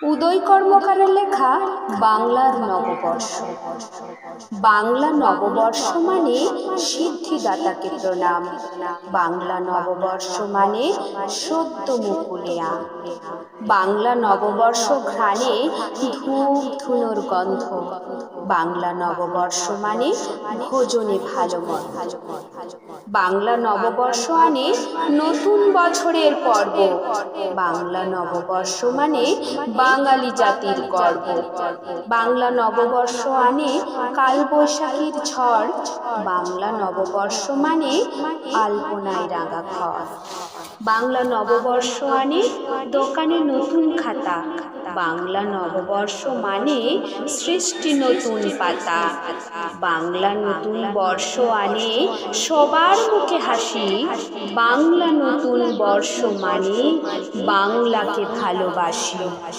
উদয় কর্মকারের লেখা বাংলার নববর্ষ। বাংলা নববর্ষ মানে সিদ্ধিদাতাকে প্রণাম। বাংলা নববর্ষ মানে সদ্য মুকুলে আম। বাংলা নববর্ষ ঘ্রাণে ধূপ ধুনোর গন্ধ। বাংলা নববর্ষ মানে ভোজনে ভালো মন্দ। বাংলা নববর্ষ আনে নতুন বছরের পর্ব। বাংলা নববর্ষ মানে বাঙালি জাতির গর্ব। বাংলা নববর্ষ আনে কালবৈশাখীর ঝড়। বাংলা নববর্ষ মানে আলপনায় রাঙা ঘর। বাংলা নববর্ষ আনে দোকানে নতুন খাতা। বাংলা নববর্ষ মানে সৃষ্টি নতুন পাতা। বাংলা নতুন বর্ষ আনে সবার মুখে হাসি। বাংলা নতুন বর্ষ মানে বাংলাকে ভালোবাসি।